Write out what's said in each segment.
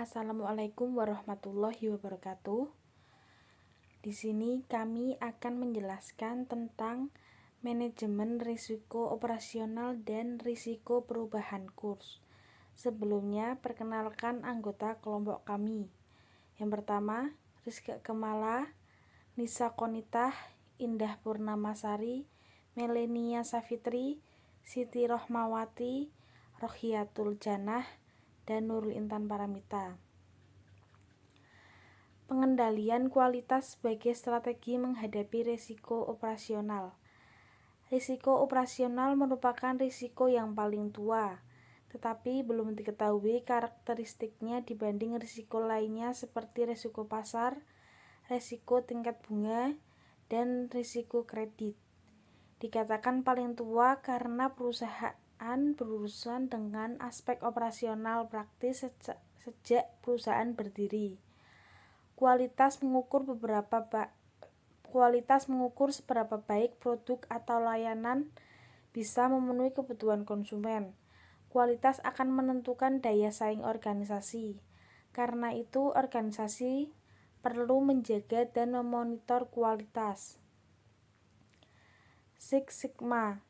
Assalamualaikum warahmatullahi wabarakatuh. Di sini kami akan menjelaskan tentang manajemen risiko operasional dan risiko perubahan kurs. Sebelumnya, perkenalkan anggota kelompok kami. Yang pertama, Rizka Kemala, Nisa Konitah, Indah Purnamasari, Melenia Safitri, Siti Rohmawati, Rohiyatul Janah, dan Nurul Intan Paramita. Pengendalian kualitas sebagai strategi menghadapi risiko operasional. Risiko operasional merupakan risiko yang paling tua, tetapi belum diketahui karakteristiknya dibanding risiko lainnya seperti risiko pasar, risiko tingkat bunga, dan risiko kredit. Dikatakan paling tua karena perusahaan berurusan dengan aspek operasional praktis sejak perusahaan berdiri. Kualitas mengukur seberapa baik produk atau layanan bisa memenuhi kebutuhan konsumen. Kualitas akan menentukan daya saing organisasi. Karena itu, organisasi perlu menjaga dan memonitor kualitas. Six Sigma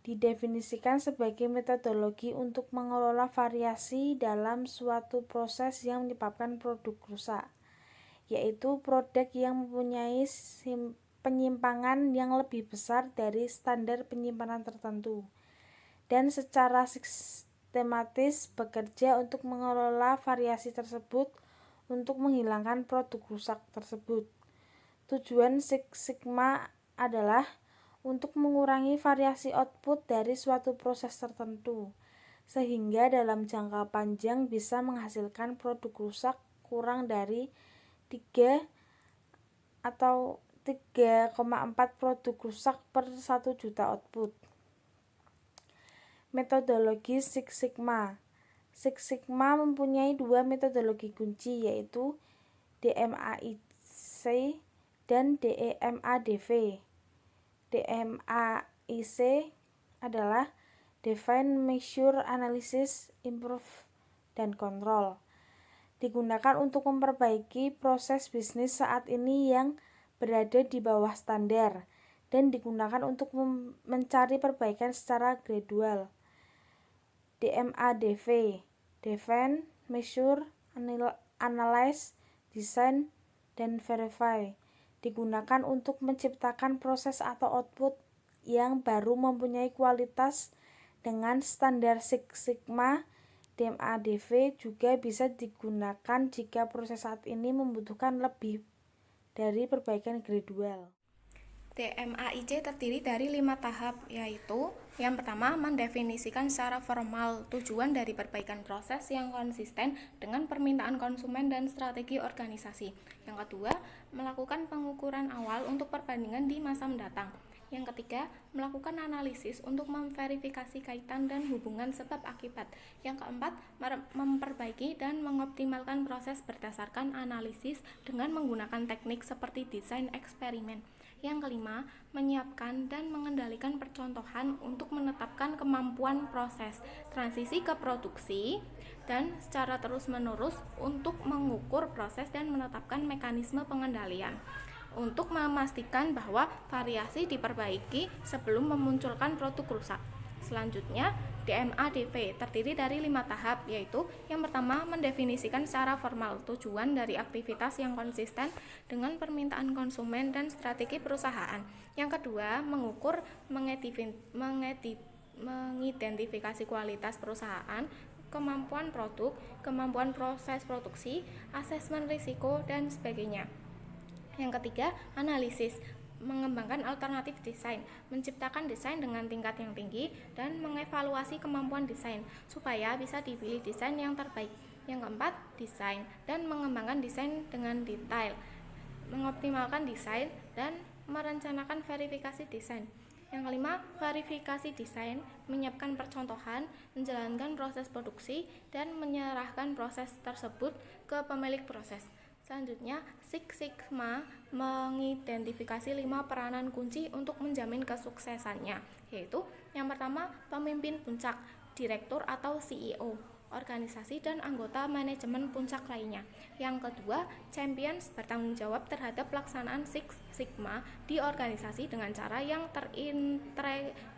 didefinisikan sebagai metodologi untuk mengelola variasi dalam suatu proses yang menyebabkan produk rusak, yaitu produk yang mempunyai penyimpangan yang lebih besar dari standar penyimpanan tertentu, dan secara sistematis bekerja untuk mengelola variasi tersebut untuk menghilangkan produk rusak tersebut. Tujuan Six Sigma adalah untuk mengurangi variasi output dari suatu proses tertentu, sehingga dalam jangka panjang bisa menghasilkan produk rusak kurang dari 3 atau 3,4 produk rusak per 1 juta output. Metodologi Six Sigma. Six Sigma mempunyai 2 metodologi kunci, yaitu DMAIC dan DEMADV. DMAIC adalah Define, Measure, Analysis, Improve, dan Control. Digunakan untuk memperbaiki proses bisnis saat ini yang berada di bawah standar, dan digunakan untuk mencari perbaikan secara gradual. DMADV, Define, Measure, Analyze, Design, dan Verify, digunakan untuk menciptakan proses atau output yang baru mempunyai kualitas dengan standar Six Sigma. DMADV juga bisa digunakan jika proses saat ini membutuhkan lebih dari perbaikan gradual. DMAIC terdiri dari 5 tahap, yaitu yang pertama, mendefinisikan secara formal tujuan dari perbaikan proses yang konsisten dengan permintaan konsumen dan strategi organisasi. Yang kedua, melakukan pengukuran awal untuk perbandingan di masa mendatang. Yang ketiga, melakukan analisis untuk memverifikasi kaitan dan hubungan sebab akibat. Yang keempat, memperbaiki dan mengoptimalkan proses berdasarkan analisis dengan menggunakan teknik seperti desain eksperimen. Yang kelima, menyiapkan dan mengendalikan percontohan untuk menetapkan kemampuan proses transisi ke produksi dan secara terus-menerus untuk mengukur proses dan menetapkan mekanisme pengendalian untuk memastikan bahwa variasi diperbaiki sebelum memunculkan produk rusak. Selanjutnya, DMADV terdiri dari 5 tahap, yaitu yang pertama, mendefinisikan secara formal tujuan dari aktivitas yang konsisten dengan permintaan konsumen dan strategi perusahaan. Yang kedua, mengukur, mengidentifikasi kualitas perusahaan, kemampuan produk, kemampuan proses produksi, asesmen risiko, dan sebagainya. Yang ketiga, analisis, mengembangkan alternatif desain, menciptakan desain dengan tingkat yang tinggi, dan mengevaluasi kemampuan desain supaya bisa dipilih desain yang terbaik. Yang keempat, desain dan mengembangkan desain dengan detail, mengoptimalkan desain, dan merencanakan verifikasi desain. Yang kelima, verifikasi desain, menyiapkan percontohan, menjalankan proses produksi, dan menyerahkan proses tersebut ke pemilik proses. Selanjutnya, Six Sigma mengidentifikasi 5 peranan kunci untuk menjamin kesuksesannya, yaitu yang pertama, pemimpin puncak, direktur atau CEO. organisasi dan anggota manajemen puncak lainnya. Yang kedua, champions bertanggung jawab terhadap pelaksanaan Six Sigma di organisasi dengan cara yang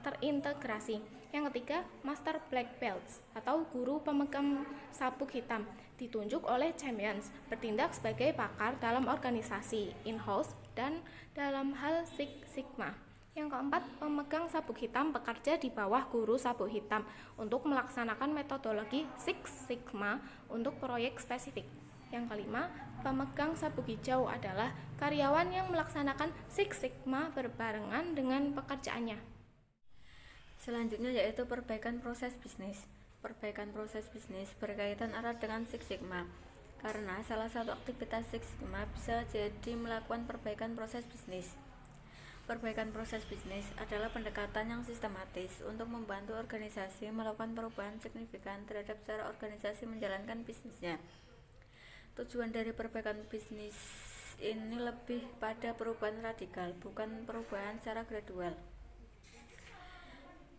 terintegrasi. Yang ketiga, master black belts atau guru pemegang sabuk hitam ditunjuk oleh champions, bertindak sebagai pakar dalam organisasi, in-house, dan dalam hal Six Sigma. Yang keempat, pemegang sabuk hitam bekerja di bawah guru sabuk hitam untuk melaksanakan metodologi Six Sigma untuk proyek spesifik. Yang kelima, pemegang sabuk hijau adalah karyawan yang melaksanakan Six Sigma berbarengan dengan pekerjaannya. Selanjutnya yaitu perbaikan proses bisnis. Perbaikan proses bisnis berkaitan erat dengan Six Sigma, karena salah satu aktivitas Six Sigma bisa jadi melakukan perbaikan proses bisnis. Perbaikan proses bisnis adalah pendekatan yang sistematis untuk membantu organisasi melakukan perubahan signifikan terhadap cara organisasi menjalankan bisnisnya. Tujuan dari perbaikan bisnis ini lebih pada perubahan radikal, bukan perubahan secara gradual.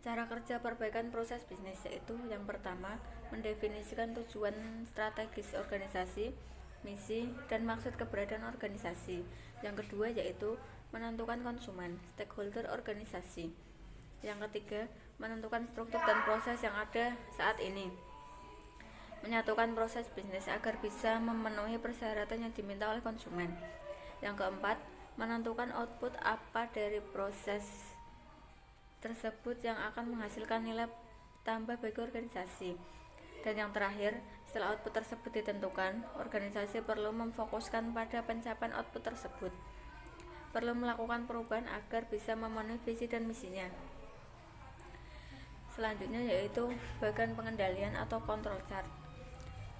Cara kerja perbaikan proses bisnis yaitu yang pertama, mendefinisikan tujuan strategis organisasi, misi, dan maksud keberadaan organisasi. Yang kedua yaitu menentukan konsumen, stakeholder organisasi. Yang ketiga, menentukan struktur dan proses yang ada saat ini. Menyatukan proses bisnis agar bisa memenuhi persyaratan yang diminta oleh konsumen. Yang keempat, menentukan output apa dari proses tersebut yang akan menghasilkan nilai tambah bagi organisasi. Dan yang terakhir, setelah output tersebut ditentukan, organisasi perlu memfokuskan pada pencapaian output tersebut. Perlu melakukan perubahan agar bisa memenuhi visi dan misinya. Selanjutnya yaitu bagian pengendalian atau control chart.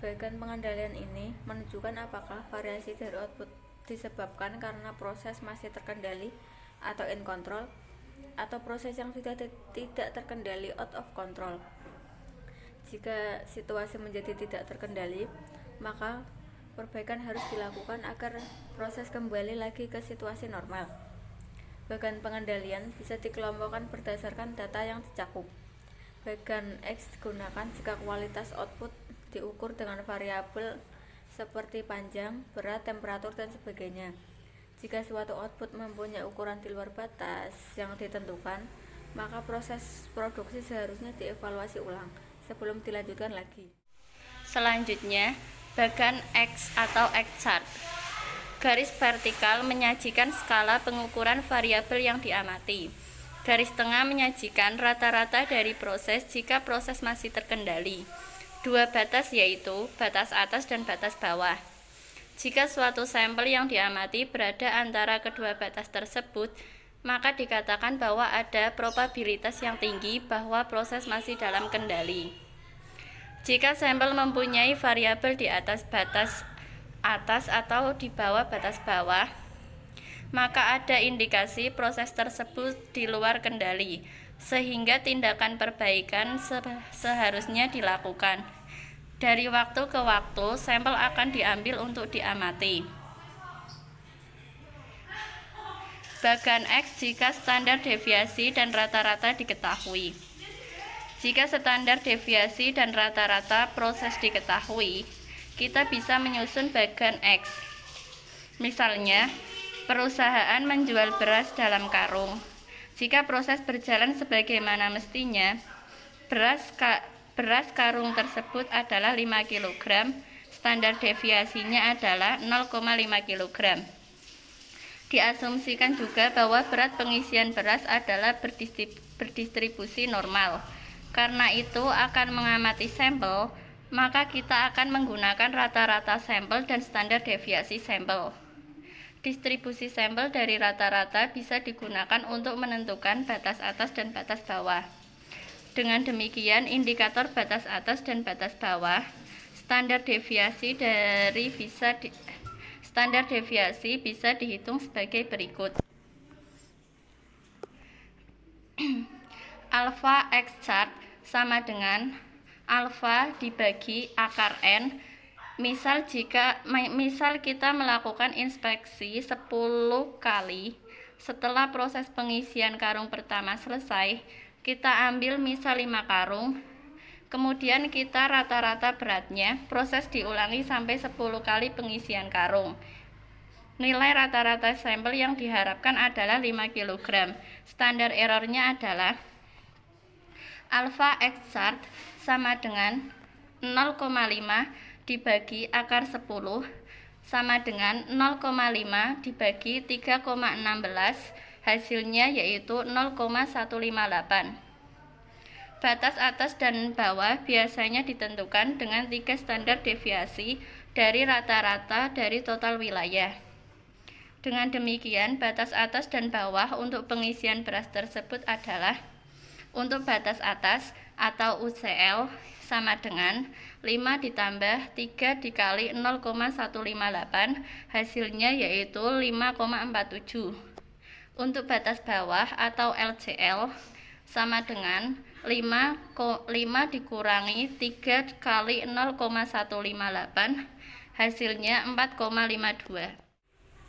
Bagian pengendalian ini menunjukkan apakah variasi dari output disebabkan karena proses masih terkendali atau in control, atau proses yang sudah tidak terkendali out of control. Jika situasi menjadi tidak terkendali, maka perbaikan harus dilakukan agar proses kembali lagi ke situasi normal. Bagian pengendalian bisa dikelompokkan berdasarkan data yang dicakup. Bagian X digunakan jika kualitas output diukur dengan variabel seperti panjang, berat, temperatur, dan sebagainya. Jika suatu output mempunyai ukuran di luar batas yang ditentukan, maka proses produksi seharusnya dievaluasi ulang sebelum dilanjutkan lagi. Selanjutnya, bagian X atau X-chart. Garis vertikal menyajikan skala pengukuran variabel yang diamati. Garis tengah menyajikan rata-rata dari proses jika proses masih terkendali. Dua batas yaitu batas atas dan batas bawah. Jika suatu sampel yang diamati berada antara kedua batas tersebut, maka dikatakan bahwa ada probabilitas yang tinggi bahwa proses masih dalam kendali. Jika sampel mempunyai variabel di atas batas atas atau di bawah batas bawah, maka ada indikasi proses tersebut di luar kendali, sehingga tindakan perbaikan seharusnya dilakukan. Dari waktu ke waktu, sampel akan diambil untuk diamati. Bagian X jika standar deviasi dan rata-rata diketahui. Jika standar deviasi dan rata-rata proses diketahui, kita bisa menyusun bagian X. Misalnya, perusahaan menjual beras dalam karung. Jika proses berjalan sebagaimana mestinya, beras karung tersebut adalah 5 kg, standar deviasinya adalah 0,5 kg. Diasumsikan juga bahwa berat pengisian beras adalah berdistribusi normal. Karena itu akan mengamati sampel, maka kita akan menggunakan rata-rata sampel dan standar deviasi sampel. Distribusi sampel dari rata-rata bisa digunakan untuk menentukan batas atas dan batas bawah. Dengan demikian, indikator batas atas dan batas bawah, standar deviasi bisa dihitung sebagai berikut. Alpha X chart sama dengan alfa dibagi akar N. Misal kita melakukan inspeksi 10 kali setelah proses pengisian karung pertama selesai, kita ambil misal 5 karung, Kemudian kita rata-rata beratnya, proses diulangi sampai 10 kali pengisian karung. Nilai rata-rata sampel yang diharapkan adalah 5 kg. Standar errornya adalah alpha X chart sama dengan 0,5 dibagi akar 10 sama dengan 0,5 dibagi 3,16, hasilnya yaitu 0,158. Batas atas dan bawah biasanya ditentukan dengan 3 standar deviasi dari rata-rata dari total wilayah. Dengan demikian, batas atas dan bawah untuk pengisian beras tersebut adalah untuk batas atas atau UCL sama dengan 5 ditambah 3 dikali 0,158, hasilnya yaitu 5,47. Untuk batas bawah atau LCL sama dengan 5 dikurangi 3 kali 0,158, hasilnya 4,52.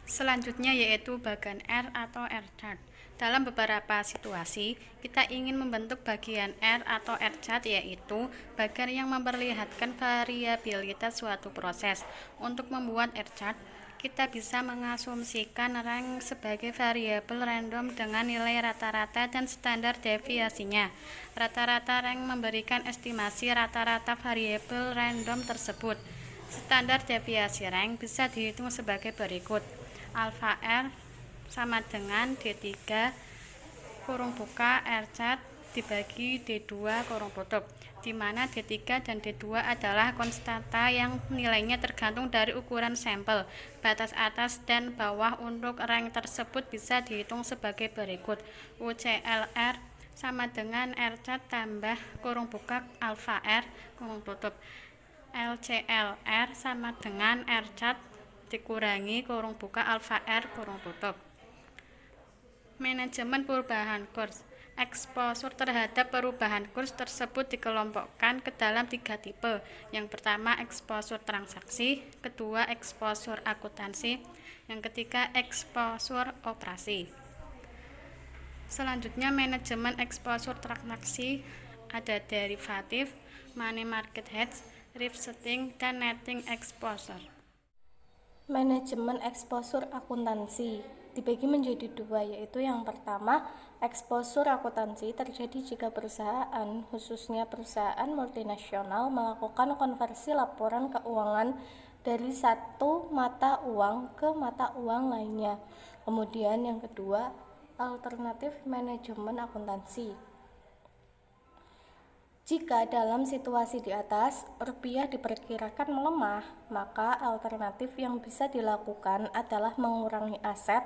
Selanjutnya yaitu bagan R atau R chart. Dalam beberapa situasi, kita ingin membentuk bagian R atau R chart, yaitu bagan yang memperlihatkan variabilitas suatu proses. Untuk membuat R chart, kita bisa mengasumsikan rank sebagai variabel random dengan nilai rata-rata dan standar deviasinya. Rata-rata rank memberikan estimasi rata-rata variabel random tersebut. Standar deviasi rank bisa dihitung sebagai berikut. Alpha R sama dengan D3 kurung buka R chart dibagi D2 kurung tutup, di mana D3 dan D2 adalah konstanta yang nilainya tergantung dari ukuran sampel. Batas atas dan bawah untuk rank tersebut bisa dihitung sebagai berikut. UCLR sama dengan R chart tambah kurung buka alpha R kurung tutup. LCLR sama dengan R chart dikurangi kurung buka alpha R kurung tutup. Manajemen perubahan kurs. Eksposur terhadap perubahan kurs tersebut dikelompokkan ke dalam 3 tipe. Yang pertama eksposur transaksi, kedua eksposur akuntansi, yang ketiga eksposur operasi. Selanjutnya manajemen eksposur transaksi ada derivatif, money market hedge, risk setting, dan netting exposure. Manajemen eksposur akuntansi dibagi menjadi 2, yaitu yang pertama, eksposur akuntansi terjadi jika perusahaan, khususnya perusahaan multinasional, melakukan konversi laporan keuangan dari satu mata uang ke mata uang lainnya. Kemudian yang kedua, alternatif manajemen akuntansi. Jika dalam situasi di atas, rupiah diperkirakan melemah, maka alternatif yang bisa dilakukan adalah mengurangi aset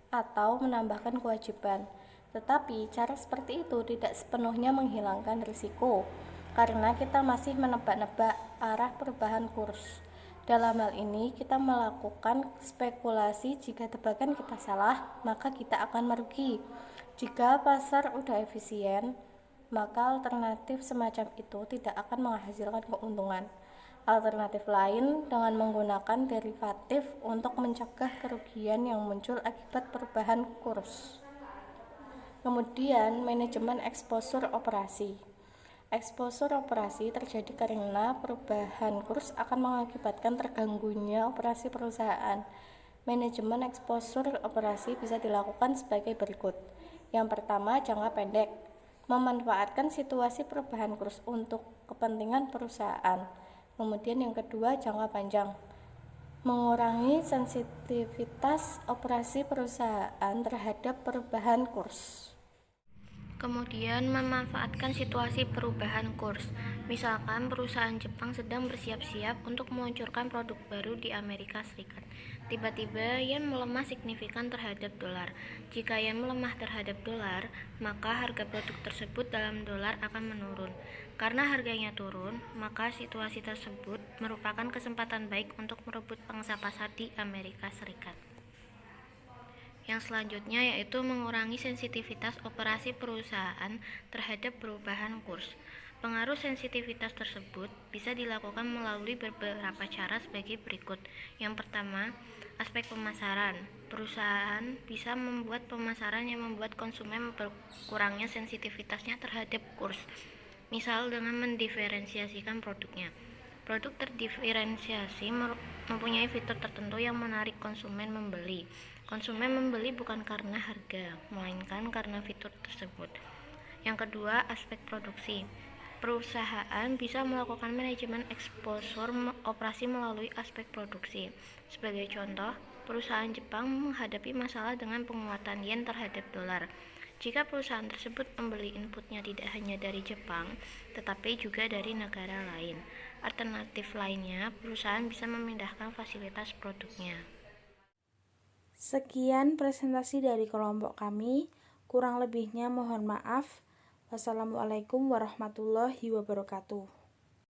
atau menambahkan kewajiban. Tetapi cara seperti itu tidak sepenuhnya menghilangkan risiko, karena kita masih menebak-nebak arah perubahan kurs. Dalam hal ini, kita melakukan spekulasi. Jika tebakan kita salah, maka kita akan merugi. Jika pasar udah efisien, maka alternatif semacam itu tidak akan menghasilkan keuntungan. Alternatif lain dengan menggunakan derivatif untuk mencegah kerugian yang muncul akibat perubahan kurs. Kemudian manajemen eksposur operasi. Eksposur operasi terjadi karena perubahan kurs akan mengakibatkan terganggunya operasi perusahaan. Manajemen eksposur operasi bisa dilakukan sebagai berikut. Yang pertama, jangka pendek, memanfaatkan situasi perubahan kurs untuk kepentingan perusahaan. Kemudian yang kedua, jangka panjang, mengurangi sensitivitas operasi perusahaan terhadap perubahan kurs. Kemudian memanfaatkan situasi perubahan kurs. Misalkan perusahaan Jepang sedang bersiap-siap untuk meluncurkan produk baru di Amerika Serikat. Tiba-tiba yen melemah signifikan terhadap dolar. Jika yen melemah terhadap dolar, maka harga produk tersebut dalam dolar akan menurun. Karena harganya turun, maka situasi tersebut merupakan kesempatan baik untuk merebut pangsa pasar di Amerika Serikat. Yang selanjutnya yaitu mengurangi sensitivitas operasi perusahaan terhadap perubahan kurs. Pengaruh sensitivitas tersebut bisa dilakukan melalui beberapa cara sebagai berikut. Yang pertama, aspek pemasaran. Perusahaan bisa membuat pemasaran yang membuat konsumen berkurangnya sensitivitasnya terhadap kurs. misal dengan mendiferensiasikan produknya. Produk terdiferensiasi mempunyai fitur tertentu yang menarik konsumen membeli. Konsumen membeli bukan karena harga, melainkan karena fitur tersebut. Yang kedua, aspek produksi. Perusahaan bisa melakukan manajemen eksposur operasi melalui aspek produksi. Sebagai contoh, perusahaan Jepang menghadapi masalah dengan penguatan yen terhadap dolar. Jika perusahaan tersebut membeli inputnya tidak hanya dari Jepang, tetapi juga dari negara lain. Alternatif lainnya, perusahaan bisa memindahkan fasilitas produknya. Sekian presentasi dari kelompok kami, kurang lebihnya mohon maaf. Wassalamualaikum warahmatullahi wabarakatuh.